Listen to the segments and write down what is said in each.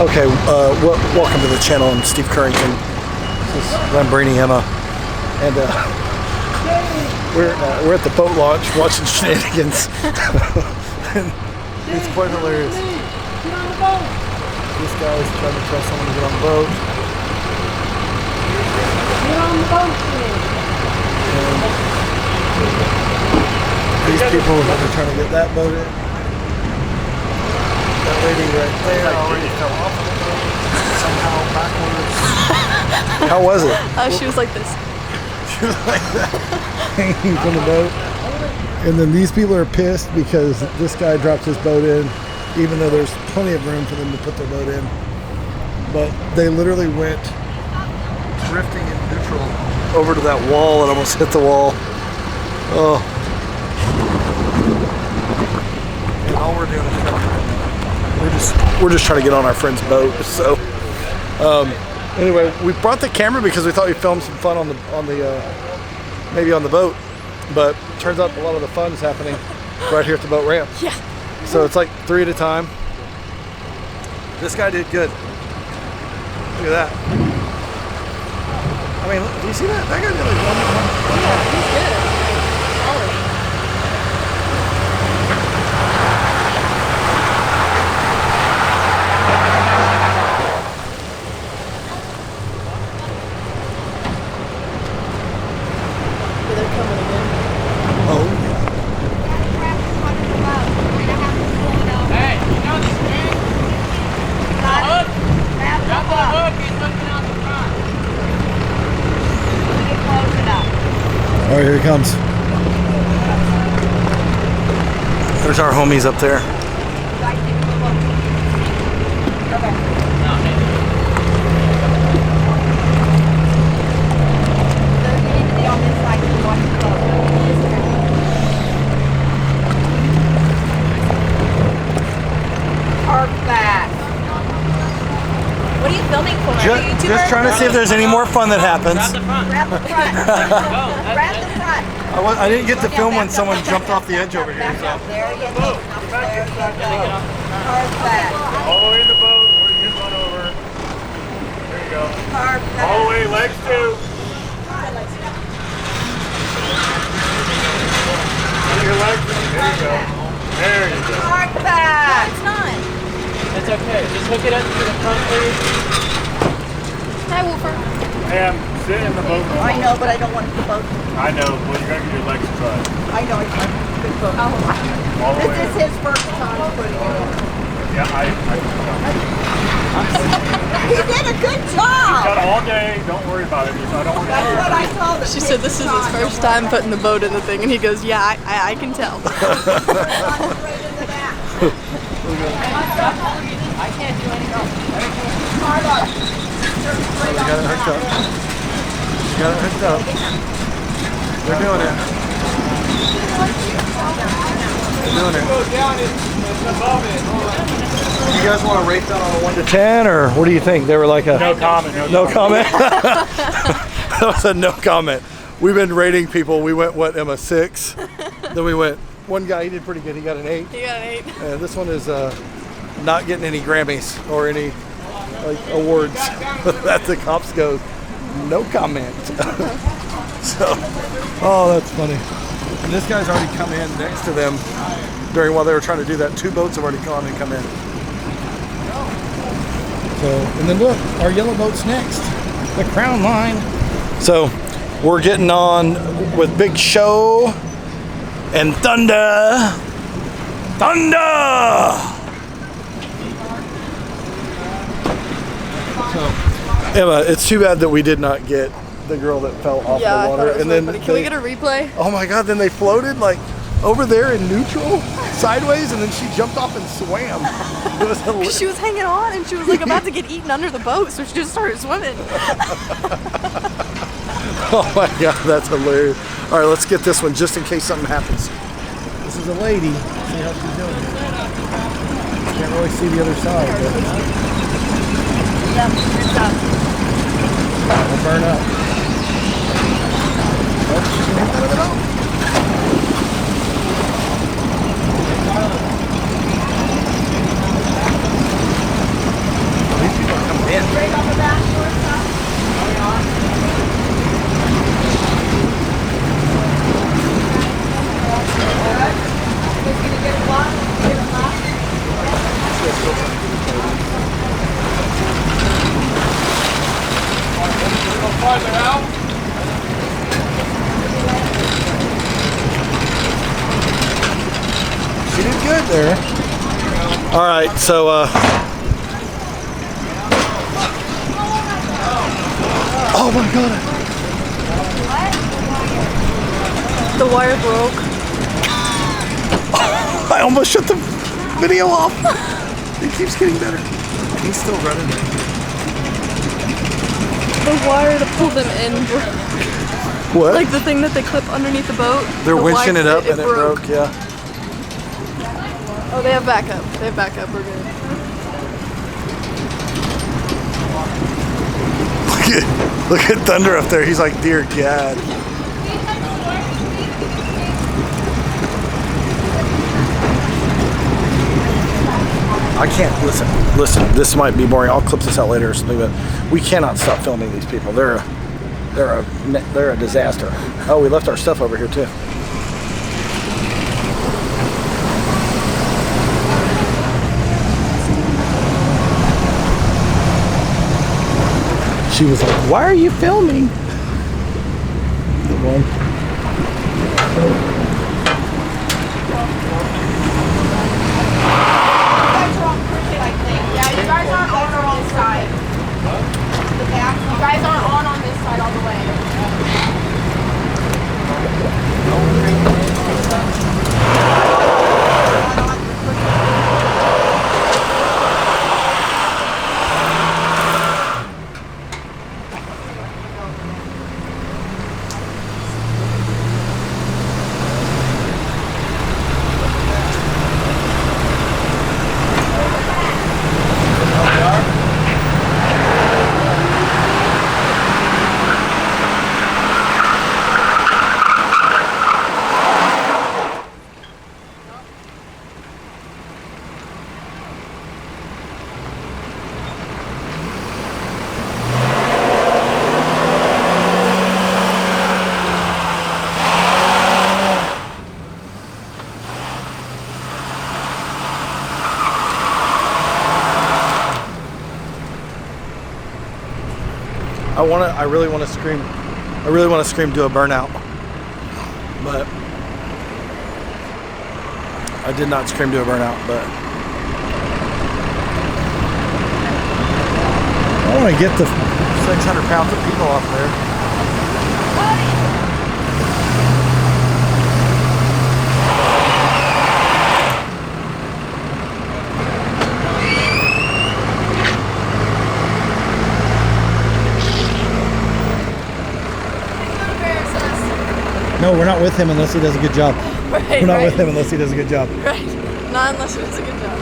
Okay, welcome to the channel. I'm Steve Currington. This is Lambrini Emma, and we're at the boat launch watching shenanigans. And it's quite hilarious. This guy is trying to tell someone to get on the boat. Get on the boat, and these people are trying to get that boat in. That lady right there already fell off the boat, somehow backwards. How was it? She was like this. She was like that, hanging from the boat. And then these people are pissed because this guy dropped his boat in, even though there's plenty of room for them to put their boat in. But they literally went drifting in neutral over to that wall and almost hit the wall. Oh. And all we're doing is we're just trying to get on our friend's boat. So anyway, we brought the camera because we thought we'd film some fun on the maybe on the boat, but turns out a lot of the fun's happening right here at the boat ramp. Yeah. So it's like 3 at a time. This guy did good. Look at that. I mean, do you see that? That guy did like one. Yeah, he's good. Solid. They're coming again. Oh. Hey, you know this man? The hook? Got the hook, he's looking out the front. Close it up. All right, here he comes. There's our homies up there. What are you filming for? Just trying to see if there's any more fun that happens. Grab the front. Grab the front. Grab the front. I didn't get to film when someone jumped off the edge over here. So. There you go. There you go. Perfect. All the way in the boat, or you just run over. There you go. Perfect. All the way, legs too. Your legs, there you go. There you go. Perfect. It's not. It's okay, just hook it up to the front, please. Hi, Wolfer. And sit in the boat. I know, but I don't want the boat. I know, well, you gotta get your legs tried. I know, it's a good boat. All the way. This is his first time putting it in. Yeah, He did a good Got job. all day, don't worry about it. I don't want to That's what I told him. She said this is his first time putting the boat in the thing, and he goes, yeah, I can tell. I can't do anything. You got it hooked up. You got it hooked up. They're doing it. They're doing it. You guys want to rate that on a 1 to 10, or what do you think? They were like a No comment. no comment. That was a no comment. We've been rating people. We went what, Emma, 6. Then we went. One guy, he did pretty good. He got an 8. He got an 8. And this one is not getting any Grammys or any like awards. That the cops go, no comment. So, oh, that's funny. And this guy's already come in next to them while they were trying to do that. 2 boats have already gone and come in. So, and then look, our yellow boat's next, the Crown Line. So, we're getting on with Big Show and Thunder. So, Emma, it's too bad that we did not get the girl that fell off Yeah, the I water. thought it was And really then funny. Can we get a replay? oh my God! Then they floated like over there in neutral, sideways, and then she jumped off and swam. It was hilarious. She was hanging on, and she was like about to get eaten under the boat, so she just started swimming. Oh my God, that's hilarious. All right, let's get this one just in case something happens. This is a lady. See how she's doing. Can't really see the other side, but it'll burn up. Oh, she can hit that of it all. farther out. She did good there. All right, so oh my god. The wire broke. I almost shut the video off. It keeps getting better. He's still running it. The wire to pull them in broke. What? Like the thing that they clip underneath the boat. They're the winching it wire, up and it broke, yeah. Oh, they have backup. They have backup. We're good. Look at Thunder up there. He's like, dear God. I can't listen. This might be boring. I'll clip this out later or something, but we cannot stop filming these people. They're a disaster. Oh, we left our stuff over here too. She was like, "Why are you filming?" The one. Yeah, you guys aren't on this side. The back. You guys aren't on this side all the way. I really want to scream. I really want to scream, do a burnout. But I did not scream, do a burnout, but I want to get the 600 pounds of people off there. No, we're not with him unless he does a good job. Right, We're not with him unless he does a good job. Right. Not unless he does a good job.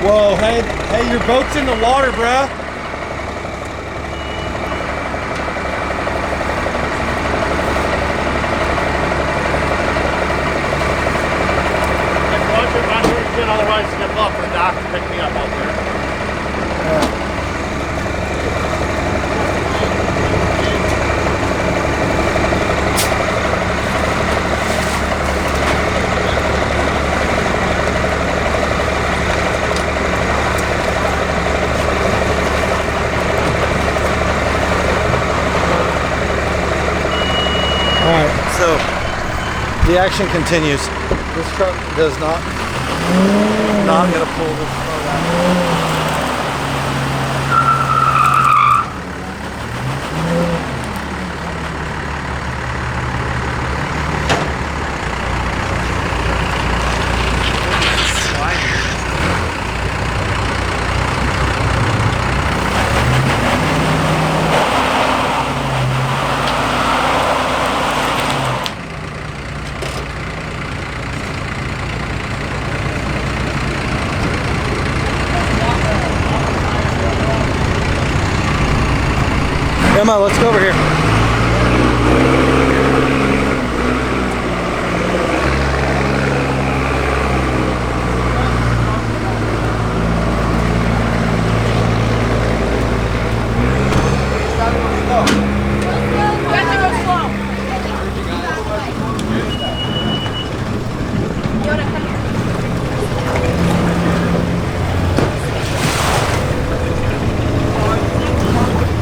Whoa, hey, your boat's in the water, bruh. Otherwise, step up for Doc to pick me up out there. Alright, so the action continues. This truck does not gonna pull this boat out. Emma, let's go over here.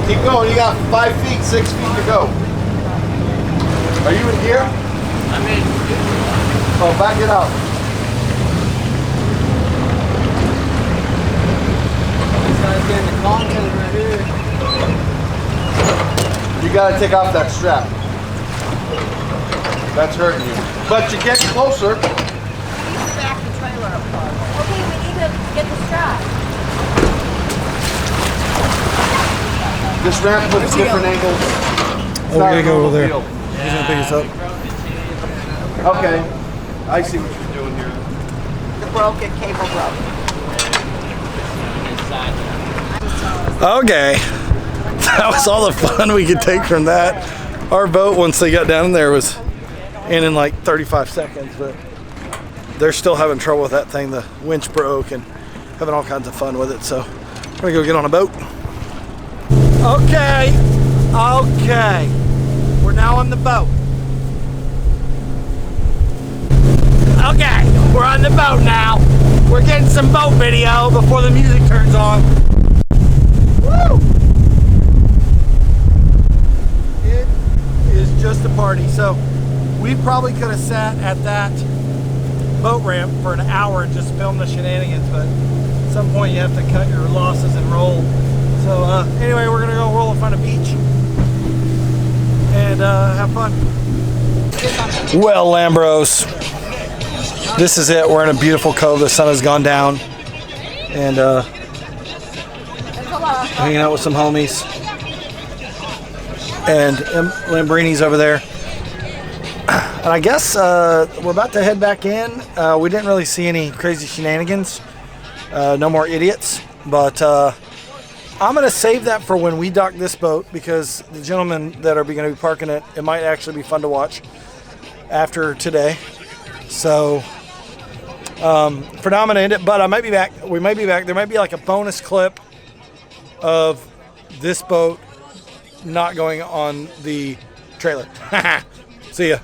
Keep going. You got 5 feet, 6 feet to go. Are you in gear? I mean, Oh, back it up. This guy's getting the content right here. You gotta take off that strap. That's hurting you. But you're getting closer. We need to back the trailer up farther. Okay, we need to get the strap. This ramp puts different angles. Oh, we gotta go over there. He's gonna pick us up. Okay. I see what you're doing here. The broken cable broke. Okay. That was all the fun we could take from that. Our boat, once they got down in there, was in like 35 seconds, but they're still having trouble with that thing. The winch broke and having all kinds of fun with it. So we're gonna go get on a boat. Okay. Okay. We're now on the boat. Okay, we're on the boat now. We're getting some boat video before the music turns on. Woo! It is just a party. So we probably could have sat at that boat ramp for an hour and just filmed the shenanigans, but at some point you have to cut your losses and roll. So anyway, we're gonna go roll and find a beach and have fun. Well, Lambros, this is it. We're in a beautiful cove. The sun has gone down, and hanging out with some homies. And Lamborghini's over there. And I guess we're about to head back in. We didn't really see any crazy shenanigans. No more idiots. But I'm going to save that for when we dock this boat, because the gentlemen that are going to be parking it, it might actually be fun to watch after today. So for now I'm going to end it, but I might be back. We might be back. There might be like a bonus clip of this boat not going on the trailer. See ya.